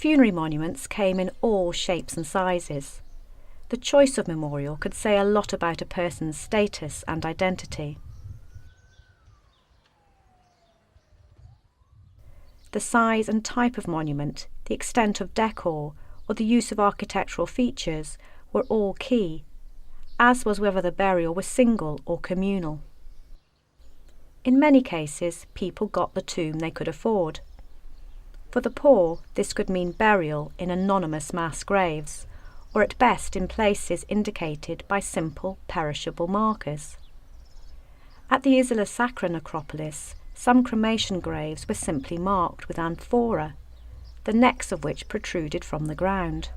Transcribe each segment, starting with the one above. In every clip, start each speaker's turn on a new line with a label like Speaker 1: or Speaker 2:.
Speaker 1: Funerary monuments came in all shapes and sizes. The choice of memorial could say a lot about a person's status and identity. The size and type of monument, the extent of decor, or the use of architectural features were all key, as was whether the burial was single or communal. In many cases, people got the tomb they could afford. For the poor, this could mean burial in anonymous mass graves, or at best in places indicated by simple, perishable markers. At the Isola Sacra necropolis, some cremation graves were simply marked with amphora, the necks of which protruded from the ground.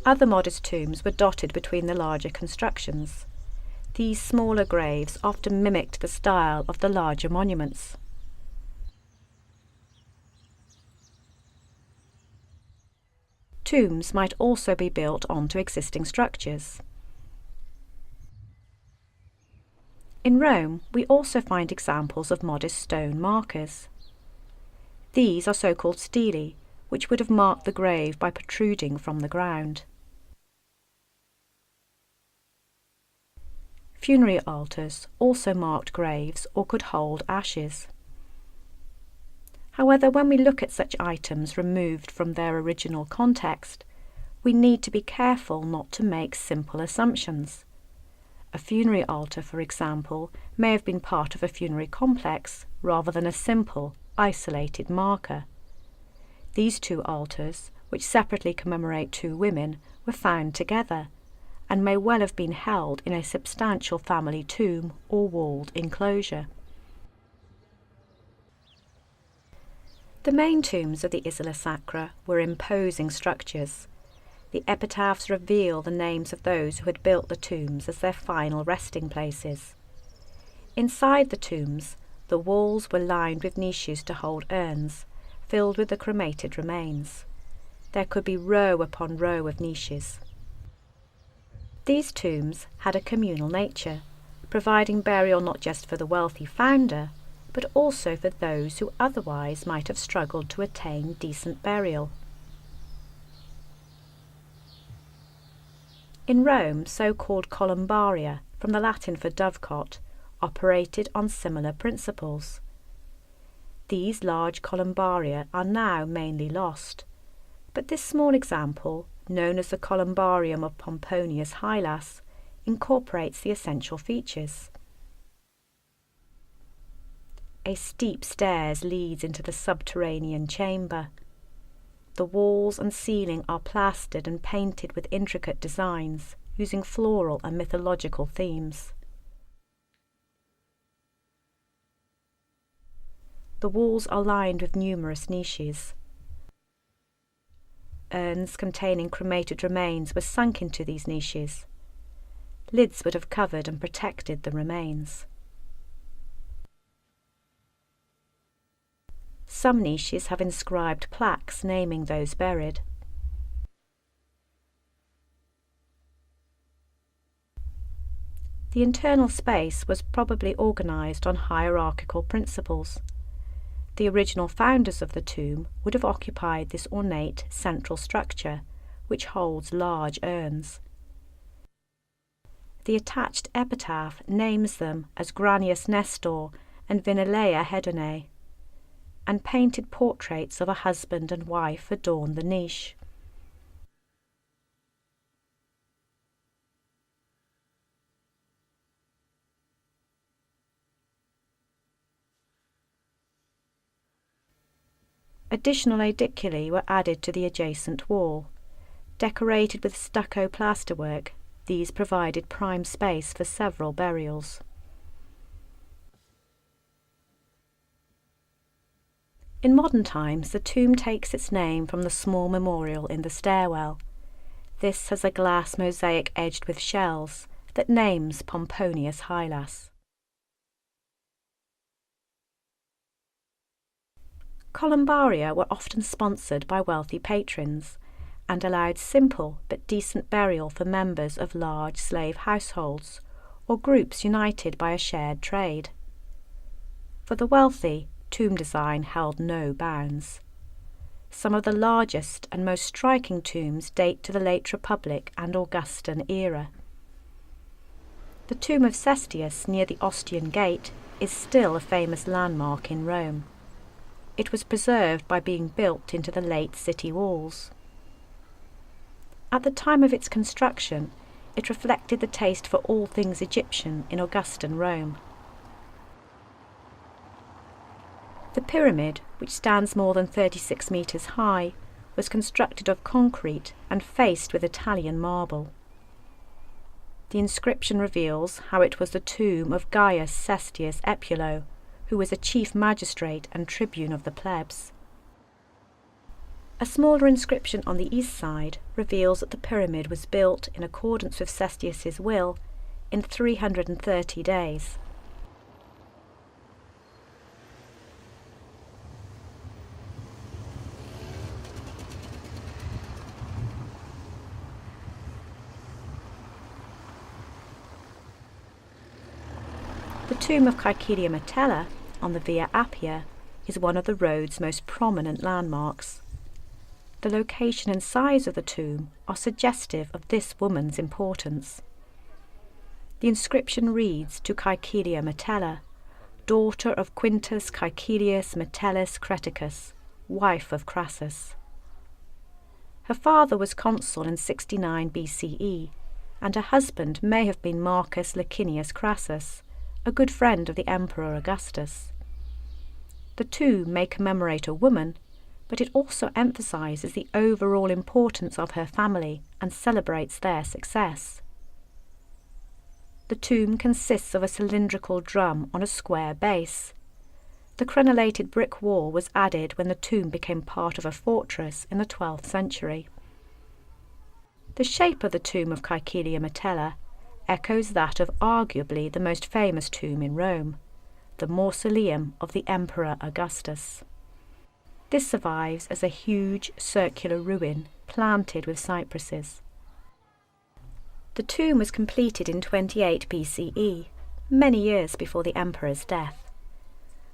Speaker 1: Other modest tombs were dotted between the larger constructions. These smaller graves often mimicked the style of the larger monuments. Tombs might also be built onto existing structures. In Rome, we also find examples of modest stone markers. These are so-called stelae, which would have marked the grave by protruding from the ground. Funerary altars also marked graves or could hold ashes. However, when we look at such items removed from their original context, we need to be careful not to make simple assumptions. A funerary altar, for example, may have been part of a funerary complex rather than a simple, isolated marker. These two altars, which separately commemorate two women, were found together, and may well have been held in a substantial family tomb or walled enclosure. The main tombs of the Isola Sacra were imposing structures. The epitaphs reveal the names of those who had built the tombs as their final resting places. Inside the tombs, the walls were lined with niches to hold urns, filled with the cremated remains. There could be row upon row of niches. These tombs had a communal nature, providing burial not just for the wealthy founder, but also for those who otherwise might have struggled to attain decent burial. In Rome, so-called columbaria, from the Latin for dovecot, operated on similar principles. These large columbaria are now mainly lost, but this small example, known as the columbarium of Pomponius Hylas, incorporates the essential features. A steep stairs leads into the subterranean chamber. The walls and ceiling are plastered and painted with intricate designs, using floral and mythological themes. The walls are lined with numerous niches. Urns containing cremated remains were sunk into these niches. Lids would have covered and protected the remains. Some niches have inscribed plaques naming those buried. The internal space was probably organised on hierarchical principles. The original founders of the tomb would have occupied this ornate central structure, which holds large urns. The attached epitaph names them as Granius Nestor and Vinilea Hedone, and painted portraits of a husband and wife adorn the niche. Additional aediculi were added to the adjacent wall. Decorated with stucco plasterwork, these provided prime space for several burials. In modern times, the tomb takes its name from the small memorial in the stairwell. This has a glass mosaic edged with shells that names Pomponius Hylas. Columbaria were often sponsored by wealthy patrons and allowed simple but decent burial for members of large slave households or groups united by a shared trade. For the wealthy, tomb design held no bounds. Some of the largest and most striking tombs date to the late Republic and Augustan era. The tomb of Cestius near the Ostian Gate is still a famous landmark in Rome. It was preserved by being built into the late city walls. At the time of its construction, it reflected the taste for all things Egyptian in Augustan Rome. The pyramid, which stands more than 36 metres high, was constructed of concrete and faced with Italian marble. The inscription reveals how it was the tomb of Gaius Cestius Epulo, who was a chief magistrate and tribune of the plebs. A smaller inscription on the east side reveals that the pyramid was built in accordance with Cestius's will in 330 days. The tomb of Caecilia Metella on the Via Appia is one of the road's most prominent landmarks. The location and size of the tomb are suggestive of this woman's importance. The inscription reads to Caecilia Metella, daughter of Quintus Caecilius Metellus Creticus, wife of Crassus. Her father was consul in 69 BCE, and her husband may have been Marcus Licinius Crassus, a good friend of the Emperor Augustus. The tomb may commemorate a woman, but it also emphasises the overall importance of her family and celebrates their success. The tomb consists of a cylindrical drum on a square base. The crenellated brick wall was added when the tomb became part of a fortress in the 12th century. The shape of the tomb of Caecilia Metella echoes that of arguably the most famous tomb in Rome, the mausoleum of the Emperor Augustus. This survives as a huge circular ruin planted with cypresses. The tomb was completed in 28 BCE, many years before the emperor's death.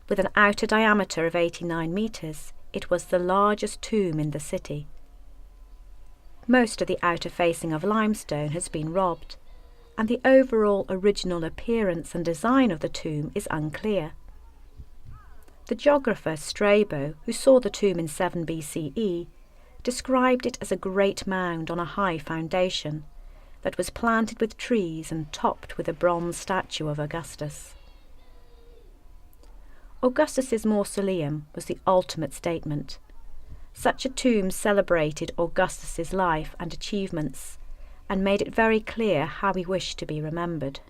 Speaker 1: With an outer diameter of 89 metres, it was the largest tomb in the city. Most of the outer facing of limestone has been robbed, and the overall original appearance and design of the tomb is unclear. The geographer Strabo, who saw the tomb in 7 BCE, described it as a great mound on a high foundation that was planted with trees and topped with a bronze statue of Augustus. Augustus's mausoleum was the ultimate statement. Such a tomb celebrated Augustus's life and achievements, and made it very clear how he wished to be remembered.